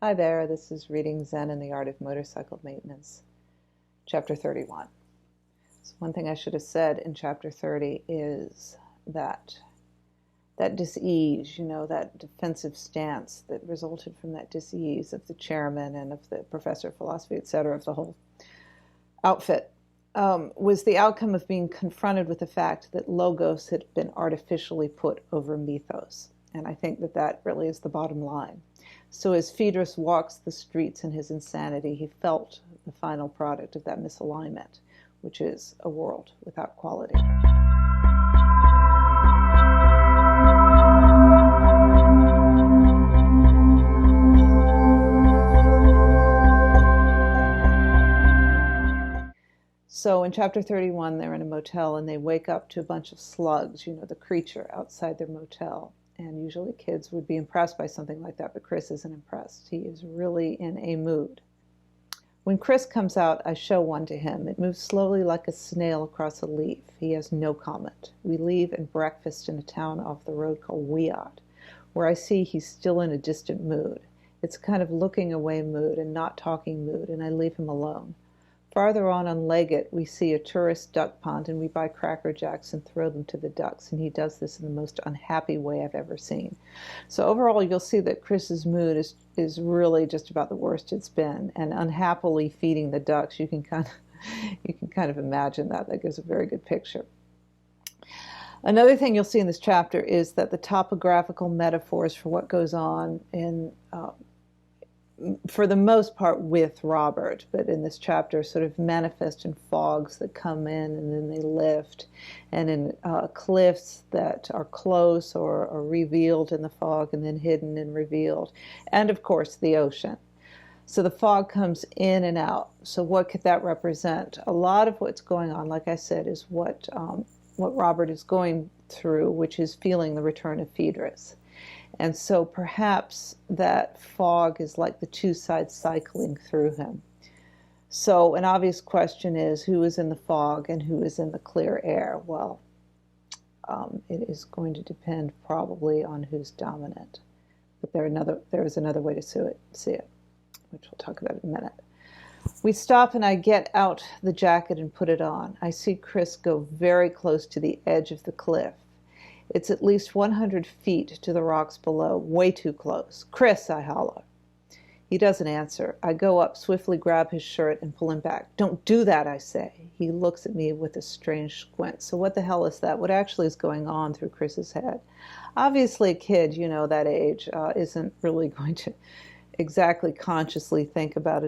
Hi there, this is Reading Zen and the Art of Motorcycle Maintenance, Chapter 31. So one thing I should have said in Chapter 30 is that dis-ease, that defensive stance that resulted from that dis-ease of the chairman and of the professor of philosophy, etc., of the whole outfit, was the outcome of being confronted with the fact that logos had been artificially put over mythos. And I think that really is the bottom line. So as Phaedrus walks the streets in his insanity, he felt the final product of that misalignment, which is a world without quality. So in chapter 31, they're in a motel and they wake up to a bunch of slugs, the creature outside their motel. And usually kids would be impressed by something like that, but Chris isn't impressed. He is really in a mood. When Chris comes out, I show one to him. It moves slowly like a snail across a leaf. He has no comment. We leave and breakfast in a town off the road called Weod, where I see he's still in a distant mood. It's a kind of looking away mood and not talking mood, and I leave him alone. Farther on Leggett, we see a tourist duck pond, and we buy Cracker Jacks and throw them to the ducks, and he does this in the most unhappy way I've ever seen. So overall, you'll see that Chris's mood is really just about the worst it's been, and unhappily feeding the ducks, you can kind of imagine that. That gives a very good picture. Another thing you'll see in this chapter is that the topographical metaphors for what goes on in for the most part with Robert, but in this chapter sort of manifest in fogs that come in and then they lift, and in cliffs that are close or are revealed in the fog and then hidden and revealed, and of course the ocean. So the fog comes in and out. So what could that represent? A lot of what's going on, like I said, is what Robert is going through, which is feeling the return of Phaedrus. And so perhaps that fog is like the two sides cycling through him. So an obvious question is, who is in the fog and who is in the clear air? Well, it is going to depend probably on who's dominant. But there is another way to see it, which we'll talk about in a minute. We stop and I get out the jacket and put it on. I see Chris go very close to the edge of the cliff. It's at least 100 feet to the rocks below, way too close. Chris, I holler. He doesn't answer. I go up, swiftly grab his shirt and pull him back. Don't do that, I say. He looks at me with a strange squint. So what the hell is that? What actually is going on through Chris's head? Obviously a kid, that age, isn't really going to exactly consciously think about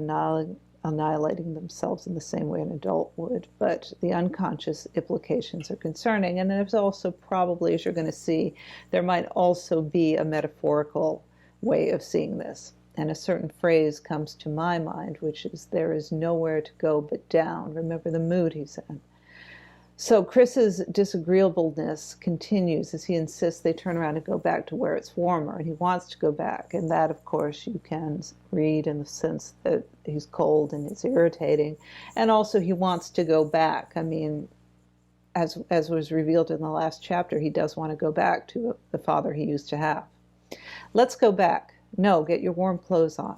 annihilating themselves in the same way an adult would, but the unconscious implications are concerning. And there's also probably, as you're going to see, there might also be a metaphorical way of seeing this. And a certain phrase comes to my mind, which is, there is nowhere to go but down. Remember the mood he's in. So Chris's disagreeableness continues as he insists they turn around and go back to where it's warmer, and he wants to go back. And that, of course, you can read in the sense that he's cold and it's irritating. And also he wants to go back. I mean, as was revealed in the last chapter, he does want to go back to the father he used to have. Let's go back. No, get your warm clothes on.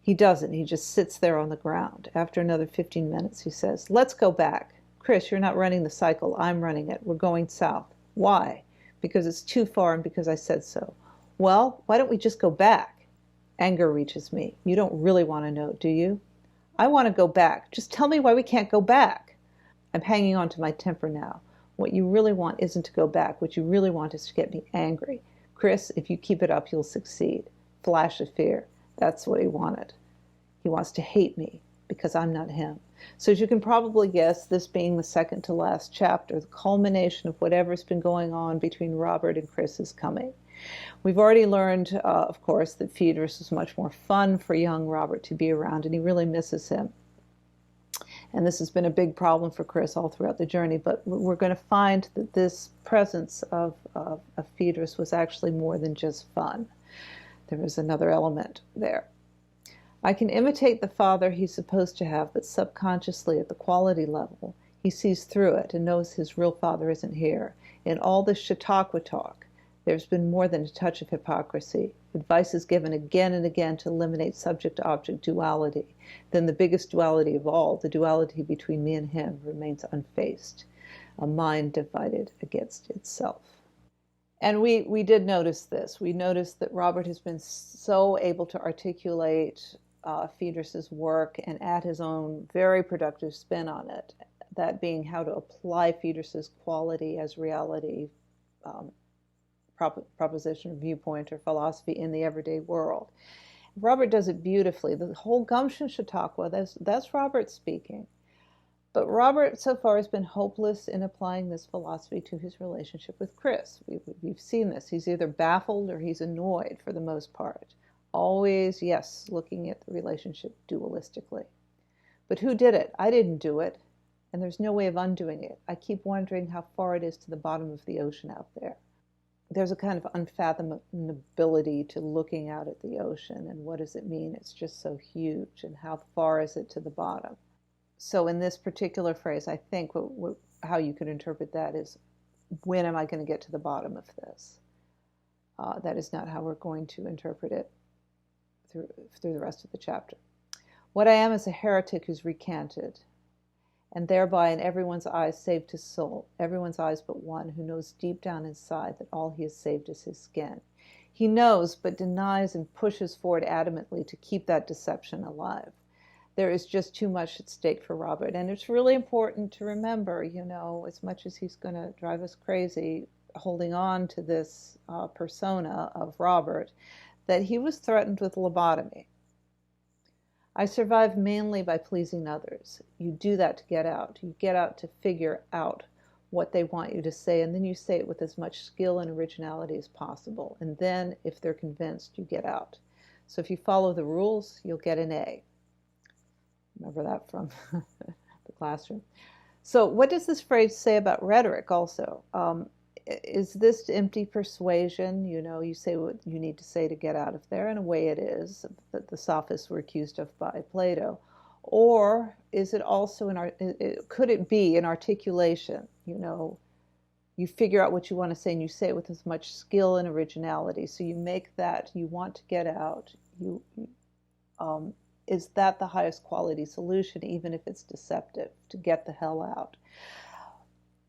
He doesn't. He just sits there on the ground. After another 15 minutes, he says, let's go back. Chris, you're not running the cycle. I'm running it. We're going south. Why? Because it's too far and because I said so. Well, why don't we just go back? Anger reaches me. You don't really want to know, do you? I want to go back. Just tell me why we can't go back. I'm hanging on to my temper now. What you really want isn't to go back. What you really want is to get me angry. Chris, if you keep it up, you'll succeed. Flash of fear. That's what he wanted. He wants to hate me because I'm not him. So as you can probably guess, this being the second to last chapter, the culmination of whatever's been going on between Robert and Chris is coming. We've already learned, of course, that Phaedrus is much more fun for young Robert to be around, and he really misses him. And this has been a big problem for Chris all throughout the journey, but we're going to find that this presence of Phaedrus was actually more than just fun. There was another element there. I can imitate the father he's supposed to have, but subconsciously at the quality level, he sees through it and knows his real father isn't here. In all this Chautauqua talk, There's been more than a touch of hypocrisy. Advice is given again and again to eliminate subject-object duality. Then the biggest duality of all, the duality between me and him, remains unfaced, a mind divided against itself. And we did notice this. We noticed that Robert has been so able to articulate Phaedrus's work and add his own very productive spin on it, that being how to apply Phaedrus's quality as reality, proposition, viewpoint, or philosophy in the everyday world. Robert does it beautifully. The whole Gumption Chautauqua, that's Robert speaking. But Robert so far has been hopeless in applying this philosophy to his relationship with Chris. We've seen this. He's either baffled or he's annoyed for the most part. Always, yes, looking at the relationship dualistically. But who did it? I didn't do it, and there's no way of undoing it. I keep wondering how far it is to the bottom of the ocean out there. There's a kind of unfathomability to looking out at the ocean, and what does it mean? It's just so huge, and how far is it to the bottom? So in this particular phrase, I think how you could interpret that is, when am I going to get to the bottom of this? That is not how we're going to interpret it through the rest of the chapter. What I am is a heretic who's recanted, and thereby in everyone's eyes saved his soul, everyone's eyes but one, who knows deep down inside that all he has saved is his skin. He knows, but denies and pushes forward adamantly to keep that deception alive. There is just too much at stake for Robert. And it's really important to remember, as much as he's going to drive us crazy holding on to this persona of Robert, that he was threatened with lobotomy. I survive mainly by pleasing others. You do that to get out. You get out to figure out what they want you to say, and then you say it with as much skill and originality as possible. And then, if they're convinced, you get out. So if you follow the rules, you'll get an A. Remember that from the classroom. So what does this phrase say about rhetoric also? Is this empty persuasion? You say what you need to say to get out of there. In a way it is, that the sophists were accused of by Plato. Or is it also, could it be an articulation? You figure out what you want to say and you say it with as much skill and originality. So you make that, you want to get out, is that the highest quality solution, even if it's deceptive, to get the hell out?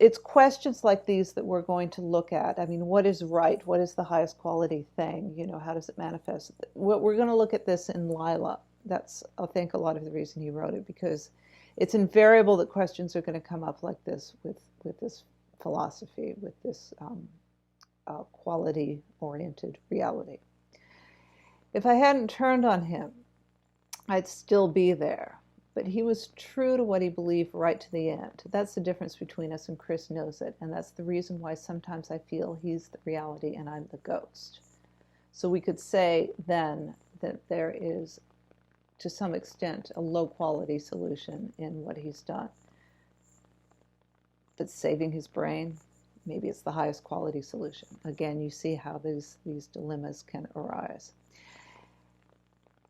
It's questions like these that we're going to look at. I mean, what is right? What is the highest quality thing? How does it manifest? We're going to look at this in Lila. That's, I think, a lot of the reason he wrote it, because it's invariable that questions are going to come up like this with this philosophy, with this quality-oriented reality. If I hadn't turned on him, I'd still be there. But he was true to what he believed right to the end. That's the difference between us, and Chris knows it. And that's the reason why sometimes I feel he's the reality and I'm the ghost. So we could say then that there is, to some extent, a low-quality solution in what he's done. But saving his brain, maybe it's the highest quality solution. Again, you see how these dilemmas can arise.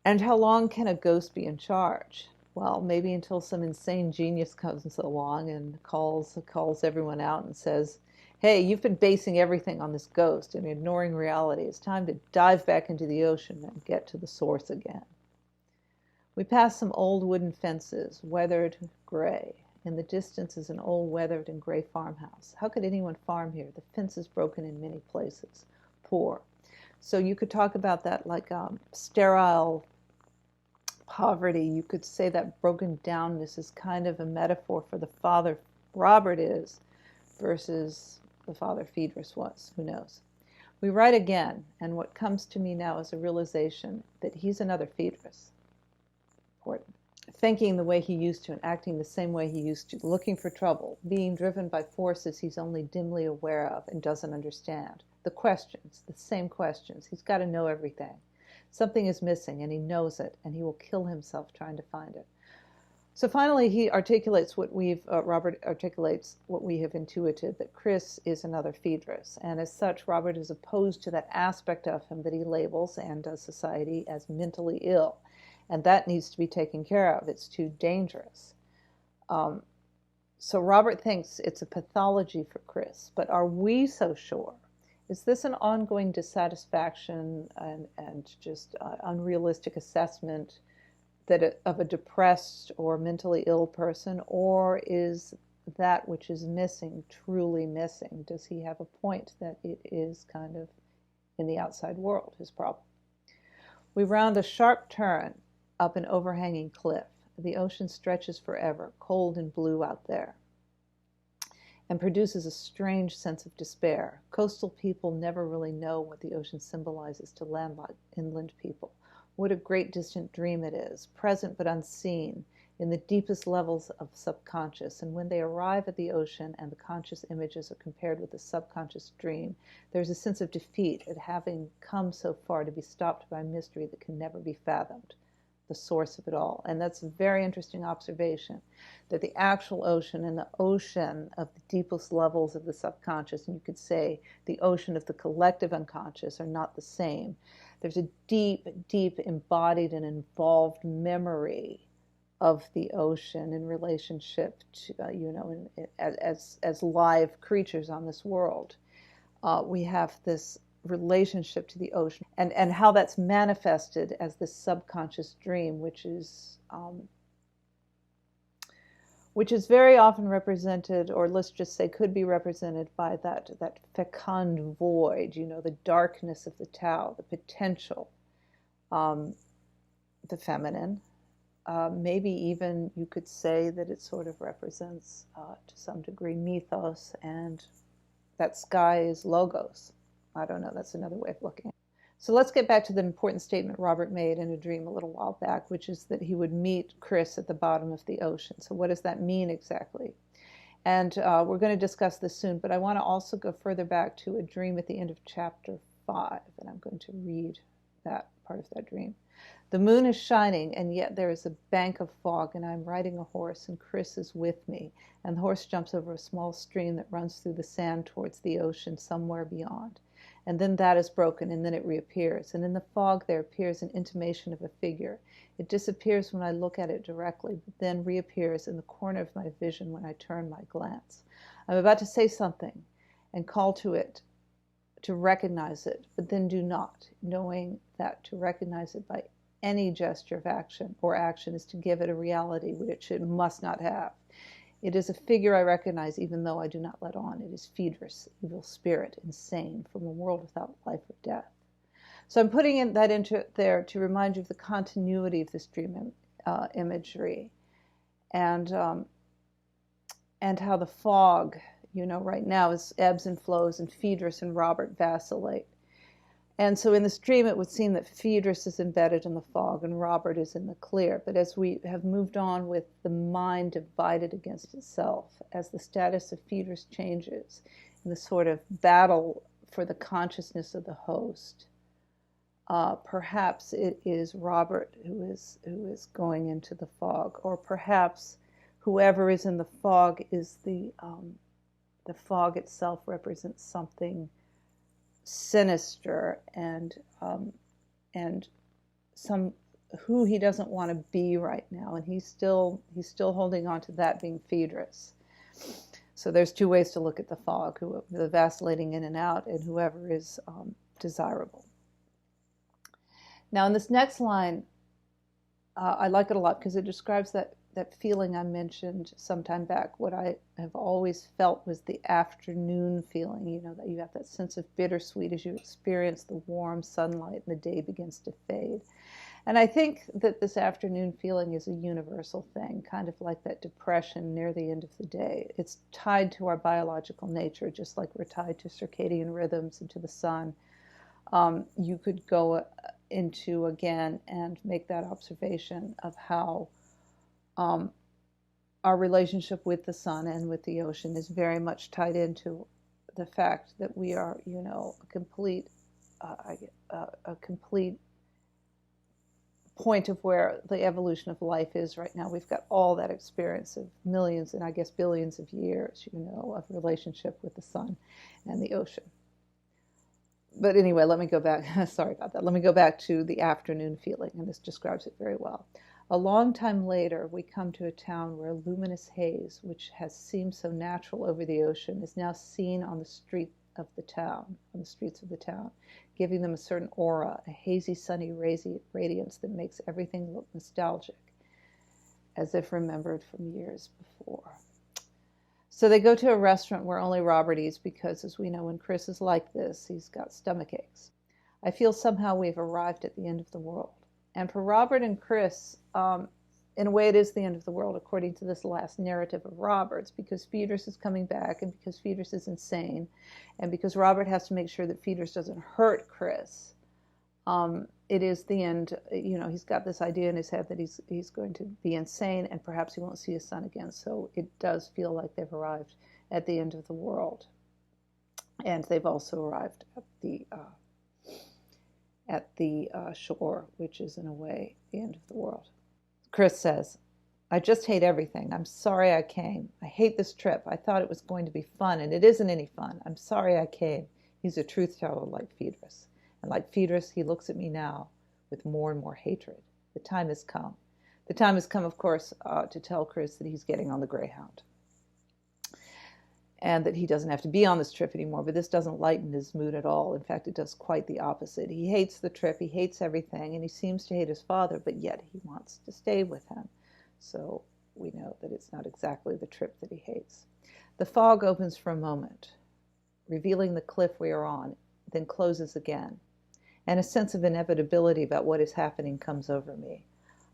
And how long can a ghost be in charge? Well, maybe until some insane genius comes along and calls everyone out and says, hey, you've been basing everything on this ghost and ignoring reality. It's time to dive back into the ocean and get to the source again. We pass some old wooden fences, weathered gray. In the distance is an old weathered and gray farmhouse. How could anyone farm here? The fence is broken in many places. Poor. So you could talk about that like sterile poverty. You could say that broken downness is kind of a metaphor for the father Robert is versus the father Phaedrus was. Who knows? We write again, and what comes to me now is a realization that he's another Phaedrus. Important. Thinking the way he used to and acting the same way he used to, looking for trouble, being driven by forces he's only dimly aware of and doesn't understand. The questions, the same questions. He's got to know everything. Something is missing, and he knows it, and he will kill himself trying to find it. So finally, he articulates Robert articulates what we have intuited, that Chris is another Phaedrus, and as such, Robert is opposed to that aspect of him that he labels, and does society, as mentally ill, and that needs to be taken care of. It's too dangerous. So Robert thinks it's a pathology for Chris, but are we so sure? Is this an ongoing dissatisfaction and just unrealistic assessment of a depressed or mentally ill person, or is that which is missing truly missing? Does he have a point that it is kind of in the outside world, his problem? We round a sharp turn up an overhanging cliff. The ocean stretches forever, cold and blue out there, and produces a strange sense of despair. Coastal people never really know what the ocean symbolizes to landlocked inland people. What a great distant dream it is, present but unseen, in the deepest levels of subconscious. And when they arrive at the ocean and the conscious images are compared with the subconscious dream, there's a sense of defeat at having come so far to be stopped by a mystery that can never be fathomed, the source of it all. And that's a very interesting observation, that the actual ocean and the ocean of the deepest levels of the subconscious, and you could say the ocean of the collective unconscious, are not the same. There's a deep, deep embodied and involved memory of the ocean in relationship to, as live creatures on this world. We have this relationship to the ocean and how that's manifested as this subconscious dream, which is very often represented, or let's just say could be represented by that fecund void, the darkness of the Tao, the potential, the feminine. Maybe even you could say that it sort of represents, to some degree, mythos, and that sky is logos. I don't know, that's another way of looking at it. So let's get back to the important statement Robert made in a dream a little while back, which is that he would meet Chris at the bottom of the ocean. So what does that mean exactly? And we're going to discuss this soon, but I want to also go further back to a dream at the end of chapter 5, and I'm going to read that part of that dream. The moon is shining, and yet there is a bank of fog, and I'm riding a horse, and Chris is with me, and the horse jumps over a small stream that runs through the sand towards the ocean somewhere beyond. And then that is broken, and then it reappears. And in the fog there appears an intimation of a figure. It disappears when I look at it directly, but then reappears in the corner of my vision when I turn my glance. I'm about to say something and call to it to recognize it, but then do not, knowing that to recognize it by any gesture of action or action is to give it a reality which it must not have. It is a figure I recognize even though I do not let on. It is Phaedrus, evil spirit, insane, from a world without life or death. So I'm putting that into there to remind you of the continuity of this dream imagery, and how the fog, right now is ebbs and flows, and Phaedrus and Robert vacillate. And so in this dream, it would seem that Phaedrus is embedded in the fog and Robert is in the clear. But as we have moved on with the mind divided against itself, as the status of Phaedrus changes in the sort of battle for the consciousness of the host, perhaps it is Robert who is going into the fog, or perhaps whoever is in the fog is the fog itself represents something sinister and some who he doesn't want to be right now, and he's still holding on to that being Phaedrus. So there's two ways to look at the fog: the vacillating in and out, and whoever is desirable. Now in this next line, I like it a lot because it describes that feeling I mentioned some time back. What I have always felt was the afternoon feeling, that you have that sense of bittersweet as you experience the warm sunlight and the day begins to fade. And I think that this afternoon feeling is a universal thing, kind of like that depression near the end of the day. It's tied to our biological nature, just like we're tied to circadian rhythms and to the sun. You could go into again and make that observation of how our relationship with the sun and with the ocean is very much tied into the fact that we are, a complete point of where the evolution of life is right now. We've got all that experience of millions and I guess billions of years, of relationship with the sun and the ocean. But anyway, let me go back. Sorry about that. Let me go back to the afternoon feeling, and this describes it very well. A long time later, we come to a town where a luminous haze, which has seemed so natural over the ocean, is now seen on the street of the town, on the streets of the town, giving them a certain aura, a hazy, sunny radiance that makes everything look nostalgic, as if remembered from years before. So they go to a restaurant where only Robert eats because, as we know, when Chris is like this, he's got stomach aches. I feel somehow we've arrived at the end of the world. And for Robert and Chris, in a way it is the end of the world, according to this last narrative of Robert's, because Phoedrus is coming back, and because Phoedrus is insane, and because Robert has to make sure that Phoedrus doesn't hurt Chris. It is the end. He's got this idea in his head that he's going to be insane, and perhaps he won't see his son again. So it does feel like they've arrived at the end of the world, and they've also arrived at the shore, which is in a way the end of the world. Chris says, "I just hate everything. I'm sorry I came. I hate this trip. I thought it was going to be fun, and it isn't any fun. I'm sorry I came." He's a truth teller like Phoedrus. And like Phoedrus, he looks at me now with more and more hatred. The time has come. The time has come, of course, to tell Chris that he's getting on the Greyhound, and that he doesn't have to be on this trip anymore. But this doesn't lighten his mood at all. In fact, it does quite the opposite. He hates the trip, he hates everything, and he seems to hate his father, but yet he wants to stay with him. So we know that it's not exactly the trip that he hates. The fog opens for a moment, revealing the cliff we are on, then closes again. And a sense of inevitability about what is happening comes over me.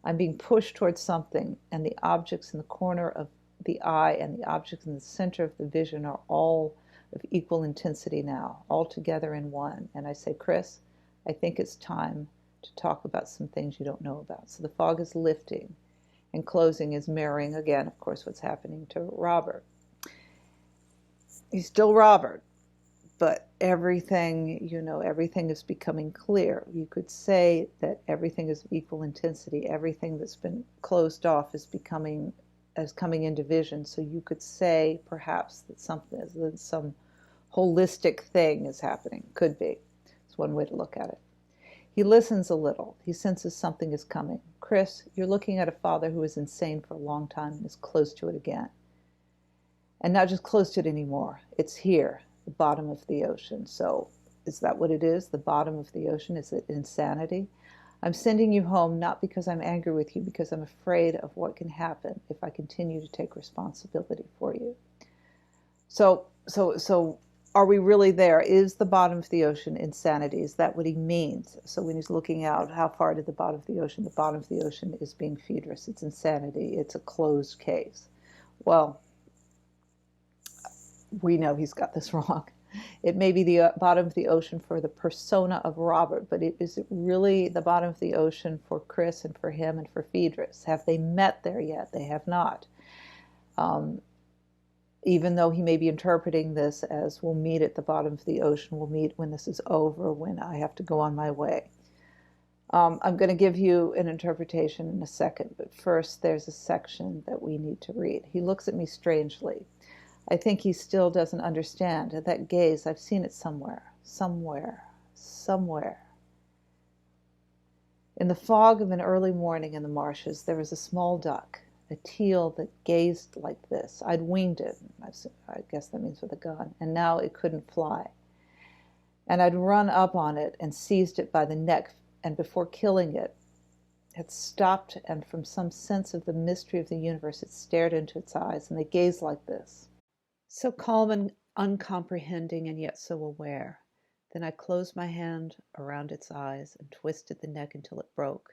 I'm being pushed towards something, and the objects in the corner of the eye and the objects in the center of the vision are all of equal intensity now, all together in one. And I say, "Chris, I think it's time to talk about some things you don't know about." So the fog is lifting, and closing is mirroring again, of course, what's happening to Robert. He's still Robert, but everything is becoming clear. You could say that everything is of equal intensity. Everything that's been closed off is coming into vision. So you could say perhaps that some holistic thing is happening. Could be. It's one way to look at it. He listens a little. He senses something is coming. "Chris, you're looking at a father who is insane for a long time and is close to it again. And not just close to it anymore. It's here, the bottom of the ocean." So is that what it is? The bottom of the ocean? Is it insanity? "I'm sending you home not because I'm angry with you, because I'm afraid of what can happen if I continue to take responsibility for you." So are we really there? Is the bottom of the ocean insanity? Is that what he means? So when he's looking out, how far to the bottom of the ocean? The bottom of the ocean is being Phoedrus. It's insanity. It's a closed case. Well, we know he's got this wrong. It may be the bottom of the ocean for the persona of Robert, but is it really the bottom of the ocean for Chris and for him and for Phoedrus? Have they met there yet? They have not. Even though he may be interpreting this as, we'll meet at the bottom of the ocean, we'll meet when this is over, when I have to go on my way. I'm going to give you an interpretation in a second, but first there's a section that we need to read. He looks at me strangely. I think he still doesn't understand. That gaze, I've seen it somewhere. In the fog of an early morning in the marshes, there was a small duck, a teal that gazed like this. I'd winged it, I guess that means with a gun, and now it couldn't fly. And I'd run up on it and seized it by the neck, and before killing it, had stopped, and from some sense of the mystery of the universe, it stared into its eyes, and they gazed like this. So calm and uncomprehending, and yet so aware. Then I closed my hand around its eyes and twisted the neck until it broke,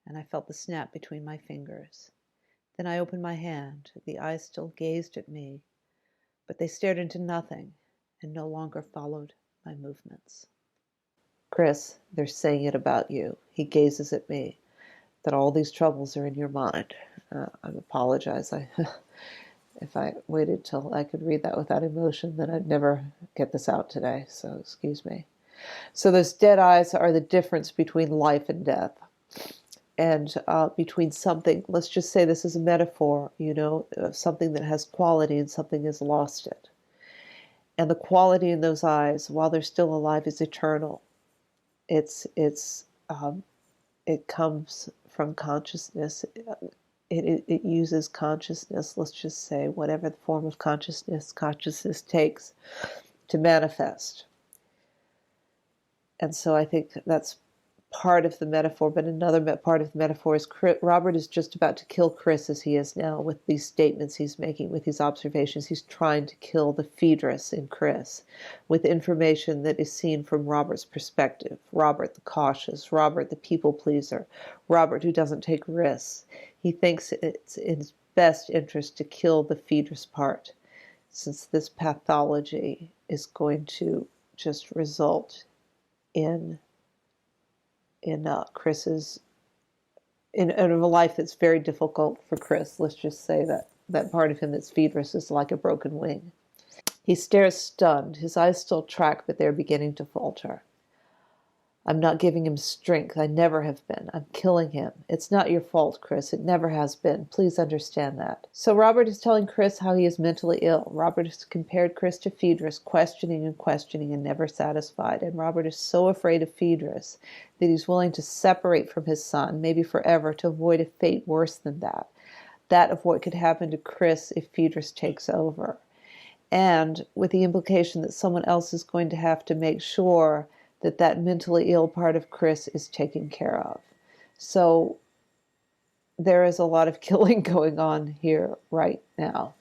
and I felt the snap between my fingers. Then I opened my hand. The eyes still gazed at me, but they stared into nothing and no longer followed my movements. "Chris, they're saying it about you." He gazes at me. "That all these troubles are in your mind." I apologize. If I waited till I could read that without emotion, then I'd never get this out today, so excuse me. So those dead eyes are the difference between life and death, and between something, let's just say this is a metaphor, something that has quality and something has lost it. And the quality in those eyes, while they're still alive, is eternal. It comes from consciousness. It uses consciousness, let's just say, whatever the form of consciousness takes. to manifest. And so I think that's part of the metaphor, but another part of the metaphor is Robert is just about to kill Chris as he is now with these statements he's making, with these observations. He's trying to kill the Phaedrus in Chris with information that is seen from Robert's perspective. Robert the cautious, Robert the people pleaser, Robert who doesn't take risks. He thinks it's in his best interest to kill the Phaedrus part, since this pathology is going to just result in Chris's in a life that's very difficult for Chris. Let's just say that part of him that's Phaedrus is like a broken wing. He stares stunned. His eyes still track, but they're beginning to falter. I'm not giving him strength. I never have been. I'm killing him. It's not your fault, Chris. It never has been. Please understand that. So Robert is telling Chris how he is mentally ill. Robert has compared Chris to Phaedrus, questioning and never satisfied. And Robert is so afraid of Phaedrus that he's willing to separate from his son, maybe forever, to avoid a fate worse than that of what could happen to Chris if Phaedrus takes over. And with the implication that someone else is going to have to make sure that mentally ill part of Chris is taken care of. So there is a lot of killing going on here right now.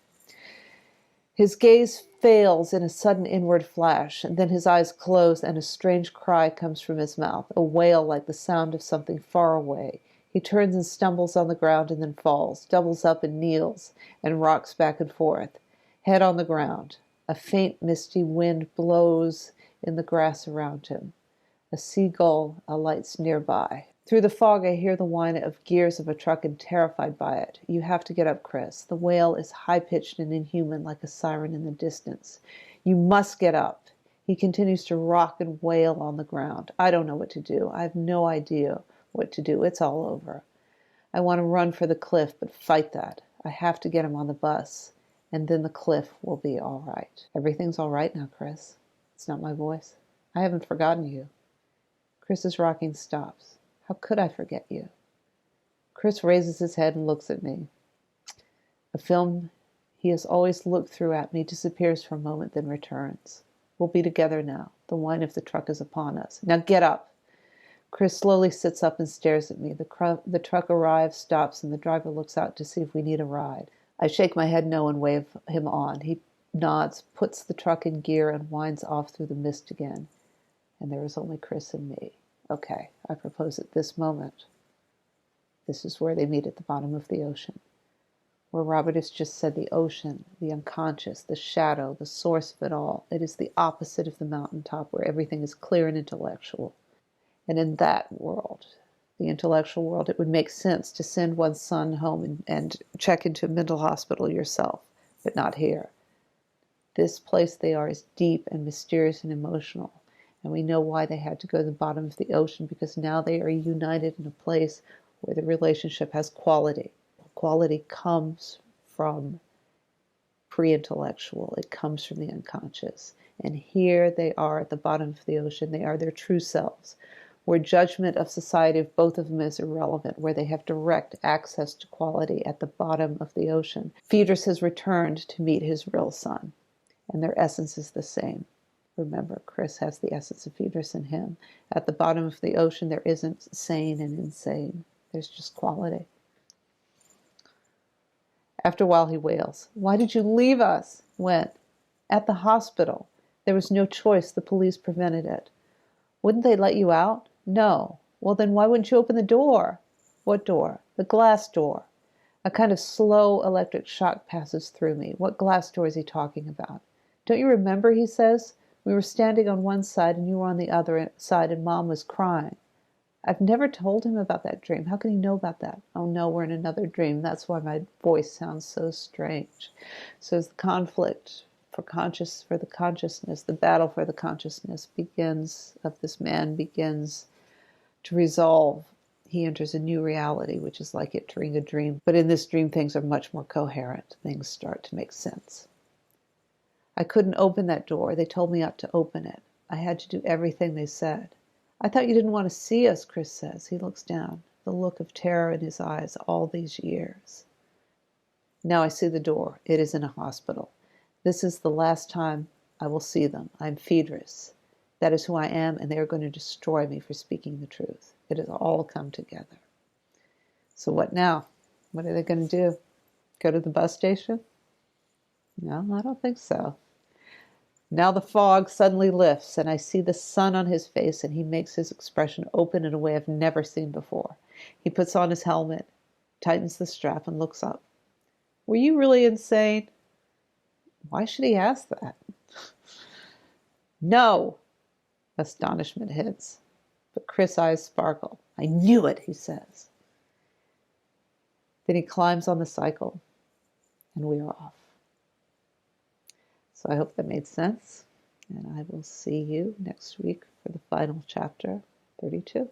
His gaze fails in a sudden inward flash, and then his eyes close and a strange cry comes from his mouth, a wail like the sound of something far away. He turns and stumbles on the ground and then falls, doubles up and kneels, and rocks back and forth, head on the ground. A faint misty wind blows in the grass around him. A seagull alights nearby. Through the fog I hear the whine of gears of a truck and terrified by it. You have to get up, Chris. The wail is high-pitched and inhuman like a siren in the distance. You must get up. He continues to rock and wail on the ground. I don't know what to do. I have no idea what to do. It's all over. I want to run for the cliff, but fight that. I have to get him on the bus, and then the cliff will be all right. Everything's all right now, Chris. It's not my voice. I haven't forgotten you. Chris's rocking stops. How could I forget you? Chris raises his head and looks at me. A film he has always looked through at me disappears for a moment, then returns. We'll be together now. The whine of the truck is upon us. Now get up. Chris slowly sits up and stares at me. The truck arrives, stops, and the driver looks out to see if we need a ride. I shake my head no and wave him on. He nods, puts the truck in gear, and winds off through the mist again. And there is only Chris and me. Okay, I propose at this moment. This is where they meet at the bottom of the ocean. Where Robert has just said the ocean, the unconscious, the shadow, the source of it all. It is the opposite of the mountaintop where everything is clear and intellectual. And in that world, the intellectual world, it would make sense to send one's son home and check into a mental hospital yourself, but not here. This place they are is deep and mysterious and emotional. And we know why they had to go to the bottom of the ocean, because now they are united in a place where the relationship has quality. Quality comes from pre-intellectual. It comes from the unconscious. And here they are at the bottom of the ocean. They are their true selves, where judgment of society of both of them is irrelevant, where they have direct access to quality at the bottom of the ocean. Phaedrus has returned to meet his real son, and their essence is the same. Remember, Chris has the essence of Phaedrus in him. At the bottom of the ocean, there isn't sane and insane. There's just quality. After a while, he wails. Why did you leave us? When? At the hospital. There was no choice. The police prevented it. Wouldn't they let you out? No. Well, then why wouldn't you open the door? What door? The glass door. A kind of slow electric shock passes through me. What glass door is he talking about? Don't you remember, he says? We were standing on one side and you were on the other side and Mom was crying. I've never told him about that dream. How can he know about that? Oh no, we're in another dream. That's why my voice sounds so strange. So as the conflict for the consciousness, the battle for the consciousness of this man begins to resolve. He enters a new reality, which is like entering a dream. But in this dream, things are much more coherent. Things start to make sense. I couldn't open that door. They told me not to open it. I had to do everything they said. I thought you didn't want to see us, Chris says. He looks down, the look of terror in his eyes all these years. Now I see the door. It is in a hospital. This is the last time I will see them. I'm Phaedrus. That is who I am, and they are going to destroy me for speaking the truth. It has all come together. So what now? What are they going to do? Go to the bus station? No, I don't think so. Now the fog suddenly lifts, and I see the sun on his face, and he makes his expression open in a way I've never seen before. He puts on his helmet, tightens the strap, and looks up. Were you really insane? Why should he ask that? No! Astonishment hits. But Chris' eyes sparkle. I knew it, he says. Then he climbs on the cycle, and we are off. So I hope that made sense, and I will see you next week for the final chapter, 32.